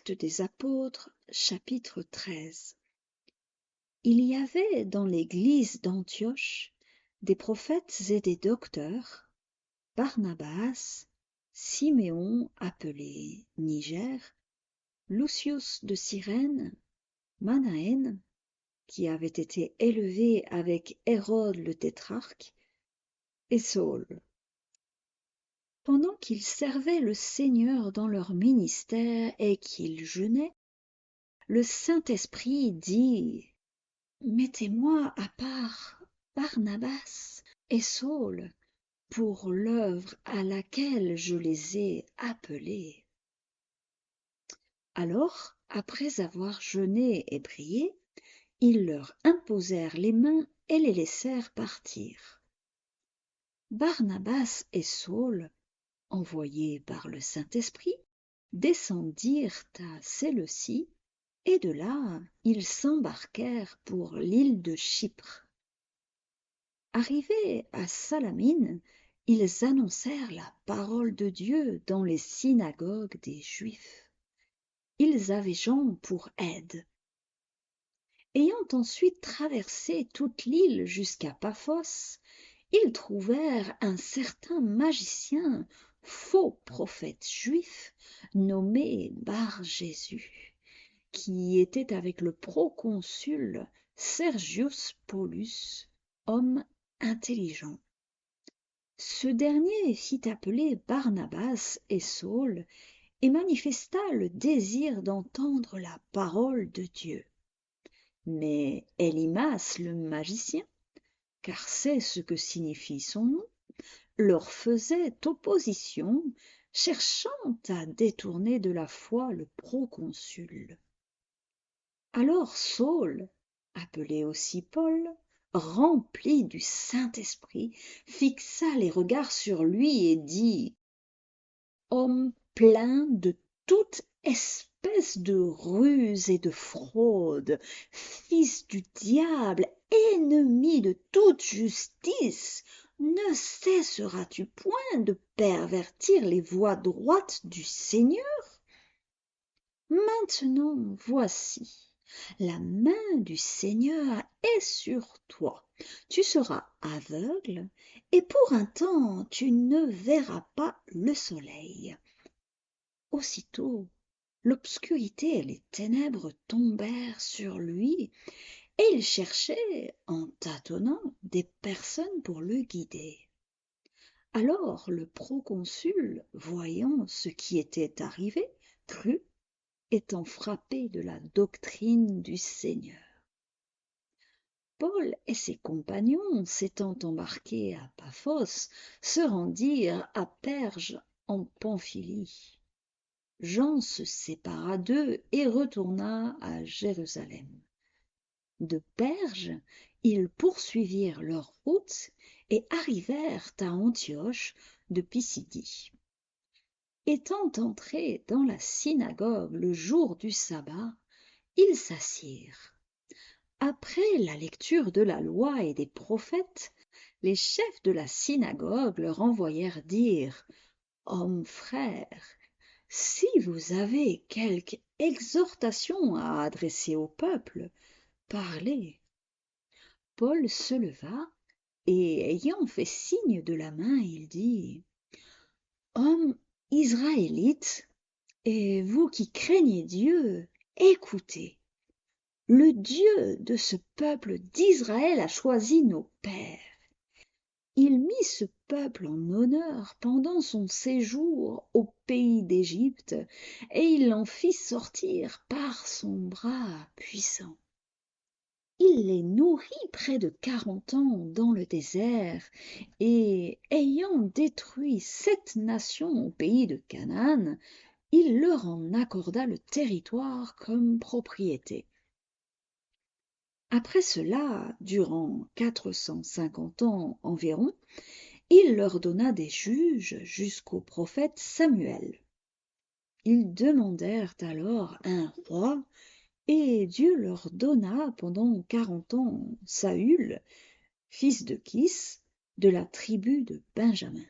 Actes des Apôtres, chapitre 13. Il y avait dans l'église d'Antioche des prophètes et des docteurs, Barnabas, Siméon appelé Niger, Lucius de Cyrène, Manaën, qui avait été élevé avec Hérode le tétrarque, et Saul. Pendant qu'ils servaient le Seigneur dans leur ministère et qu'ils jeûnaient, le Saint-Esprit dit: Mettez-moi à part Barnabas et Saul pour l'œuvre à laquelle je les ai appelés. Alors, après avoir jeûné et prié, ils leur imposèrent les mains et les laissèrent partir. Barnabas et Saul, envoyés par le Saint-Esprit, descendirent à Séleucie, et de là ils s'embarquèrent pour l'île de Chypre. Arrivés à Salamine, ils annoncèrent la parole de Dieu dans les synagogues des Juifs. Ils avaient Jean pour aide. Ayant ensuite traversé toute l'île jusqu'à Paphos, ils trouvèrent un certain magicien, faux prophète juif, nommé Bar-Jésus, qui était avec le proconsul Sergius Paulus, homme intelligent. Ce dernier fit appeler Barnabas et Saul et manifesta le désir d'entendre la parole de Dieu. Mais Élymas le magicien, car c'est ce que signifie son nom, leur faisait opposition, cherchant à détourner de la foi le proconsul. Alors Saul, appelé aussi Paul, rempli du Saint-Esprit, fixa les regards sur lui et dit: Homme plein de toute espèce de ruse et de fraude, fils du diable, ennemi de toute justice, ne cesseras-tu point de pervertir les voies droites du Seigneur? Maintenant voici, la main du Seigneur est sur toi. Tu seras aveugle, et pour un temps tu ne verras pas le soleil. Aussitôt, l'obscurité et les ténèbres tombèrent sur lui, et il cherchait, en tâtonnant, des personnes pour le guider. Alors le proconsul, voyant ce qui était arrivé, crut, étant frappé de la doctrine du Seigneur. Paul et ses compagnons, s'étant embarqués à Paphos, se rendirent à Perge en Pamphylie. Jean se sépara d'eux et retourna à Jérusalem. De Perge, ils poursuivirent leur route et arrivèrent à Antioche de Pisidie. Étant entrés dans la synagogue le jour du sabbat, ils s'assirent. Après la lecture de la loi et des prophètes, les chefs de la synagogue leur envoyèrent dire: Hommes frères, si vous avez quelque exhortation à adresser au peuple, parlez. Paul se leva et, ayant fait signe de la main, il dit: Hommes israélites, et vous qui craignez Dieu, écoutez. Le Dieu de ce peuple d'Israël a choisi nos pères. Il mit ce peuple en honneur pendant son séjour au pays d'Égypte, et il l'en fit sortir par son bras puissant. Il les nourrit près de 40 ans dans le désert, et ayant détruit 7 nations au pays de Canaan, il leur en accorda le territoire comme propriété. Après cela, durant 450 ans environ, il leur donna des juges jusqu'au prophète Samuel. Ils demandèrent alors un roi, et Dieu leur donna pendant 40 ans Saül, fils de Kis, de la tribu de Benjamin.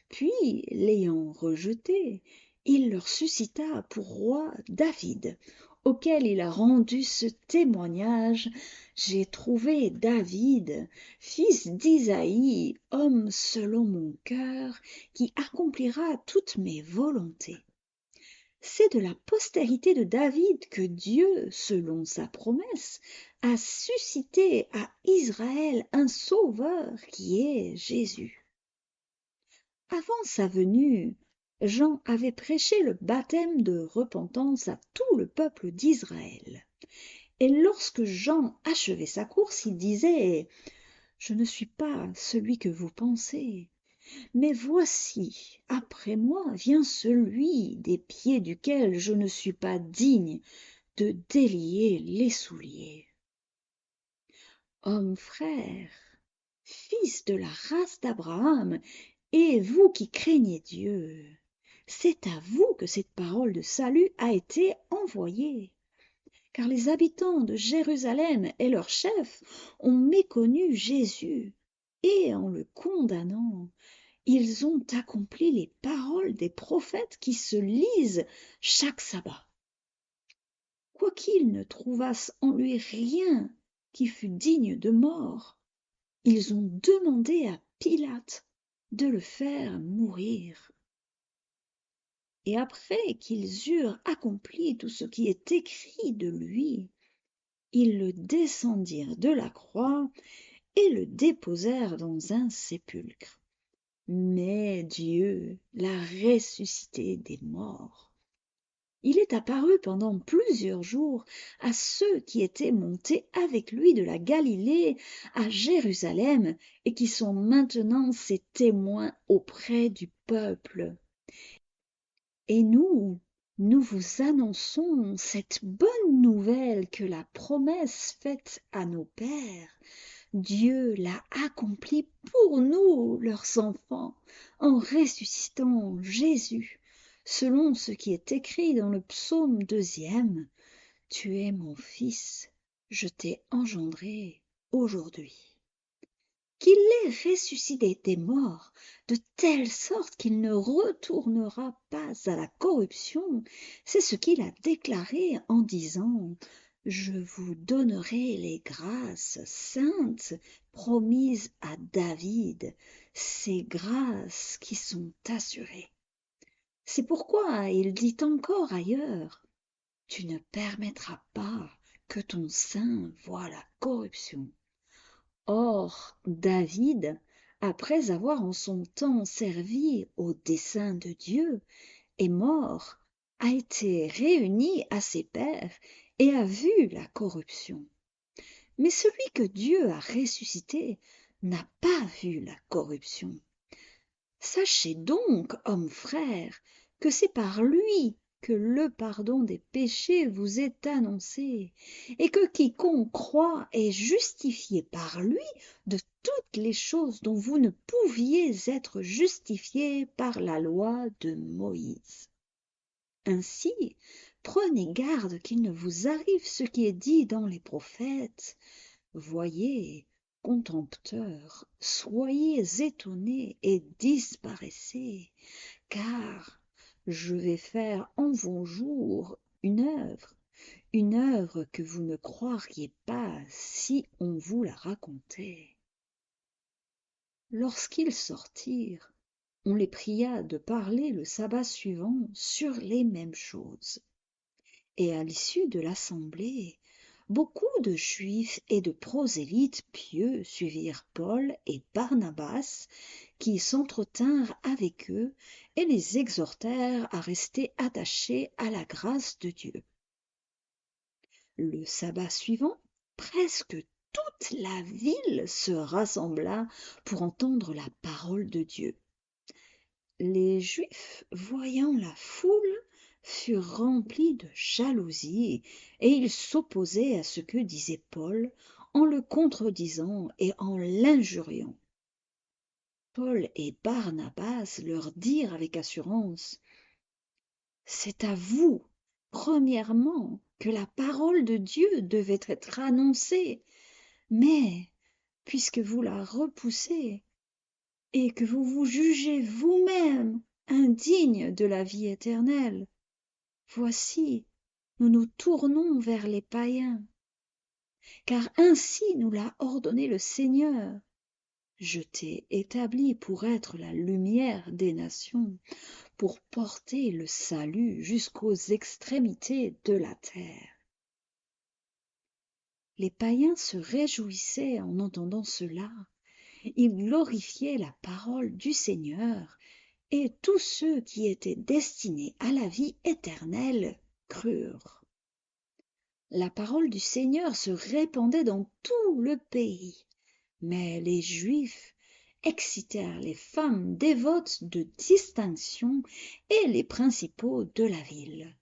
Puis, l'ayant rejeté, il leur suscita pour roi David, auquel il a rendu ce témoignage: J'ai trouvé David, fils d'Isaïe, homme selon mon cœur, qui accomplira toutes mes volontés. C'est de la postérité de David que Dieu, selon sa promesse, a suscité à Israël un sauveur qui est Jésus. Avant sa venue, Jean avait prêché le baptême de repentance à tout le peuple d'Israël. Et lorsque Jean achevait sa course, il disait: Je ne suis pas celui que vous pensez, mais voici, après moi vient celui des pieds duquel je ne suis pas digne de délier les souliers. Hommes frères, fils de la race d'Abraham, et vous qui craignez Dieu, c'est à vous que cette parole de salut a été envoyée. Car les habitants de Jérusalem et leurs chefs ont méconnu Jésus, et en le condamnant, ils ont accompli les paroles des prophètes qui se lisent chaque sabbat. Quoiqu'ils ne trouvassent en lui rien qui fût digne de mort, ils ont demandé à Pilate de le faire mourir. Et après qu'ils eurent accompli tout ce qui est écrit de lui, ils le descendirent de la croix et le déposèrent dans un sépulcre. Mais Dieu l'a ressuscité des morts. Il est apparu pendant plusieurs jours à ceux qui étaient montés avec lui de la Galilée à Jérusalem et qui sont maintenant ses témoins auprès du peuple. Et nous vous annonçons cette bonne nouvelle que la promesse faite à nos pères, Dieu l'a accomplie pour nous, leurs enfants, en ressuscitant Jésus, selon ce qui est écrit dans le psaume 2e. Tu es mon fils, je t'ai engendré aujourd'hui. Qu'il l'ait ressuscité des morts, de telle sorte qu'il ne retournera pas à la corruption, c'est ce qu'il a déclaré en disant: Je vous donnerai les grâces saintes promises à David, ces grâces qui sont assurées. C'est pourquoi il dit encore ailleurs: Tu ne permettras pas que ton sein voie la corruption. Or, David, après avoir en son temps servi au dessein de Dieu, est mort, a été réuni à ses pères et a vu la corruption. Mais celui que Dieu a ressuscité n'a pas vu la corruption. Sachez donc, hommes frères, que c'est par lui que le pardon des péchés vous est annoncé, et que quiconque croit est justifié par lui de toutes les choses dont vous ne pouviez être justifiés par la loi de Moïse. Ainsi, prenez garde qu'il ne vous arrive ce qui est dit dans les prophètes. Voyez, contempteurs, soyez étonnés et disparaissez, car je vais faire en vos jours une œuvre que vous ne croiriez pas si on vous la racontait. Lorsqu'ils sortirent, on les pria de parler le sabbat suivant sur les mêmes choses. Et à l'issue de l'assemblée, beaucoup de Juifs et de prosélytes pieux suivirent Paul et Barnabas, qui s'entretinrent avec eux et les exhortèrent à rester attachés à la grâce de Dieu. Le sabbat suivant, presque toute la ville se rassembla pour entendre la parole de Dieu. Les Juifs, voyant la foule, furent remplis de jalousie, et ils s'opposaient à ce que disait Paul, en le contredisant et en l'injuriant. Paul et Barnabas leur dirent avec assurance: C'est à vous, premièrement, que la parole de Dieu devait être annoncée, mais puisque vous la repoussez et que vous vous jugez vous-même indignes de la vie éternelle. Voici, nous nous tournons vers les païens, car ainsi nous l'a ordonné le Seigneur. Je t'ai établi pour être la lumière des nations, pour porter le salut jusqu'aux extrémités de la terre. Les païens se réjouissaient en entendant cela, ils glorifiaient la parole du Seigneur, et tous ceux qui étaient destinés à la vie éternelle crurent. La parole du Seigneur se répandait dans tout le pays, mais les Juifs excitèrent les femmes dévotes de distinction et les principaux de la ville.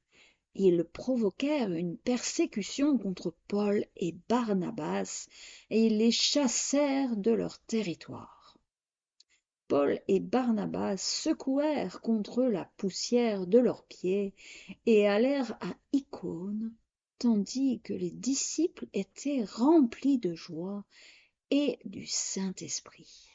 Ils provoquèrent une persécution contre Paul et Barnabas et ils les chassèrent de leur territoire. Paul et Barnabas secouèrent contre la poussière de leurs pieds et allèrent à Icône, tandis que les disciples étaient remplis de joie et du Saint-Esprit.